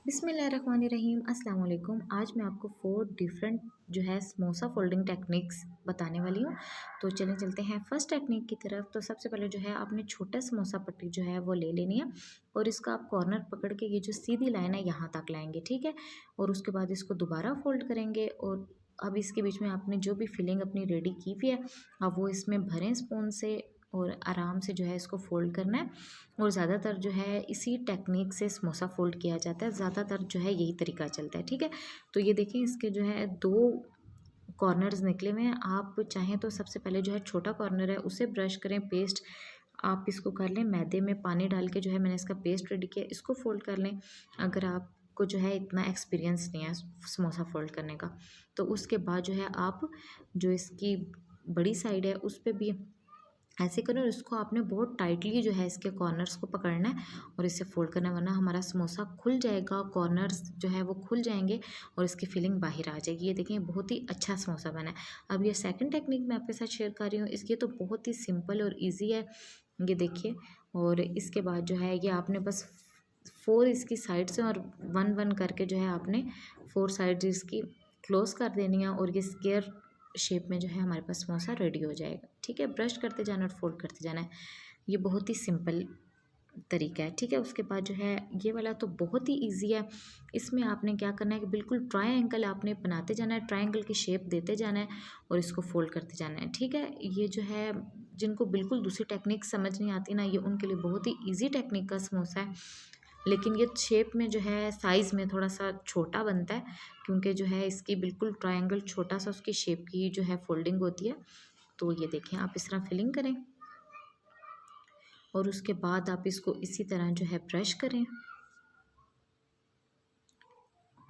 बिस्मिल्लाहिर्रहमानिर्रहीम अस्सलाम वालेकुम। आज मैं आपको 4 डिफरेंट जो है समोसा फोल्डिंग टेक्निक्स बताने वाली हूँ। तो चलें चलते हैं फर्स्ट टेक्निक की तरफ। तो सबसे पहले जो है आपने छोटा समोसा पट्टी जो है वो ले लेनी है और इसका आप कॉर्नर पकड़ के ये जो सीधी लाइन है यहाँ तक लाएंगे, ठीक है। और उसके बाद इसको दोबारा फोल्ड करेंगे और अब इसके बीच में आपने जो भी फिलिंग अपनी रेडी की हुई है अब वो इसमें भरें स्पून से और आराम से जो है इसको फोल्ड करना है। और ज़्यादातर जो है इसी टेक्निक से समोसा फोल्ड किया जाता है, ज़्यादातर जो है यही तरीका चलता है, ठीक है। तो ये देखें इसके जो है 2 कॉर्नर्स निकले हुए हैं। आप चाहें तो सबसे पहले जो है छोटा कॉर्नर है उसे ब्रश करें, पेस्ट आप इसको कर लें, मैदे में पानी डाल के जो है मैंने इसका पेस्ट रेडी किया, इसको फोल्ड कर लें। अगर आपको जो है इतना एक्सपीरियंस नहीं है समोसा फोल्ड करने का तो उसके बाद जो है आप जो इसकी बड़ी साइड है उस पर भी ऐसे करें और इसको आपने बहुत टाइटली जो है इसके कॉर्नर्स को पकड़ना है और इसे फोल्ड करना है, वरना हमारा समोसा खुल जाएगा, कॉर्नर्स जो है वो खुल जाएंगे और इसकी फिलिंग बाहर आ जाएगी। ये देखें बहुत ही अच्छा समोसा बना है। अब ये सेकंड टेक्निक मैं आपके साथ शेयर कर रही हूँ, इसकी तो बहुत ही सिंपल और ईजी है, ये देखिए। और इसके बाद जो है ये आपने बस 4 इसकी साइड से और 1 1 करके जो है आपने 4 साइड इसकी क्लोज कर देनी है और ये स्क्वायर शेप में जो है हमारे पास समोसा रेडी हो जाएगा, ठीक है। ब्रश करते जाना और फोल्ड करते जाना है, ये बहुत ही सिंपल तरीका है, ठीक है। उसके बाद जो है ये वाला तो बहुत ही इजी है। इसमें आपने क्या करना है कि बिल्कुल ट्रायंगल आपने बनाते जाना है, ट्रायंगल की शेप देते जाना है और इसको फोल्ड करते जाना है, ठीक है। ये जो है जिनको बिल्कुल दूसरी टेक्निक समझ नहीं आती ना, ये उनके लिए बहुत ही ईजी टेक्निक का समोसा है। लेकिन ये शेप में जो है साइज़ में थोड़ा सा छोटा बनता है क्योंकि जो है इसकी बिल्कुल ट्रायंगल छोटा सा उसकी शेप की जो है फोल्डिंग होती है। तो ये देखें आप इस तरह फिलिंग करें और उसके बाद आप इसको इसी तरह जो है ब्रश करें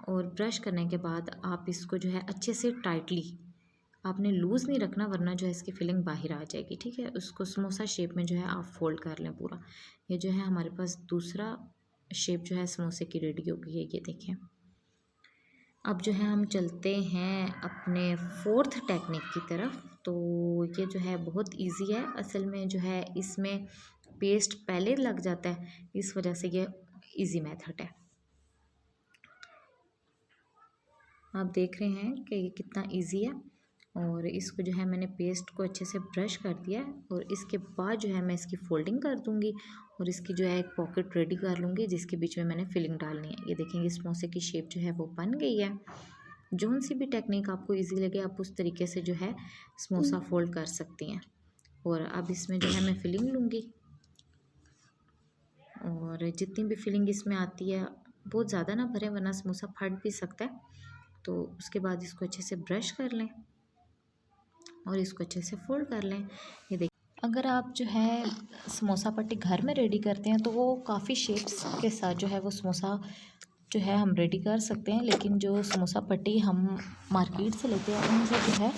और ब्रश करने के बाद आप इसको जो है अच्छे से टाइटली आपने लूज़ नहीं रखना वरना जो है इसकी फिलिंग बाहर आ जाएगी, ठीक है। उसको समोसा शेप में जो है आप फोल्ड कर लें पूरा। ये जो है हमारे पास दूसरा शेप जो है समोसे की रेडी हो गई है, ये देखें। अब जो है हम चलते हैं अपने फोर्थ टेक्निक की तरफ। तो ये जो है बहुत इजी है, असल में जो है इसमें पेस्ट पहले लग जाता है, इस वजह से ये इजी मेथड है। आप देख रहे हैं कि ये कितना इजी है और इसको जो है मैंने पेस्ट को अच्छे से ब्रश कर दिया है और इसके बाद जो है मैं इसकी फोल्डिंग कर दूंगी और इसकी जो है एक पॉकेट रेडी कर लूँगी जिसके बीच में मैंने फिलिंग डालनी है। ये देखेंगे समोसे की शेप जो है वो बन गई है। जोन सी भी टेक्निक आपको इजी लगे आप उस तरीके से जो है समोसा फोल्ड कर सकती हैं। और अब इसमें जो है मैं फिलिंग लूँगी और जितनी भी फिलिंग इसमें आती है बहुत ज़्यादा ना भरें वरना समोसा फट भी सकता है। तो उसके बाद इसको अच्छे से ब्रश कर लें और इसको अच्छे से फोल्ड कर लें। ये देखिए अगर आप जो है समोसा पट्टी घर में रेडी करते हैं तो वो काफ़ी शेप्स के साथ जो है वो समोसा जो है हम रेडी कर सकते हैं, लेकिन जो समोसा पट्टी हम मार्केट से लेते हैं उनसे जो है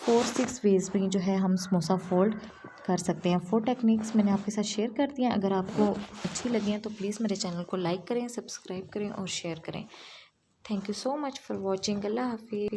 4 6 वेज में जो है हम समोसा फोल्ड कर सकते हैं। 4 टेक्निक्स मैंने आपके साथ शेयर कर दी हैं। अगर आपको अच्छी लगी हैं तो प्लीज़ मेरे चैनल को लाइक करें, सब्सक्राइब करें और शेयर करें। Thank you so much for watching. अल्लाह हाफिज़।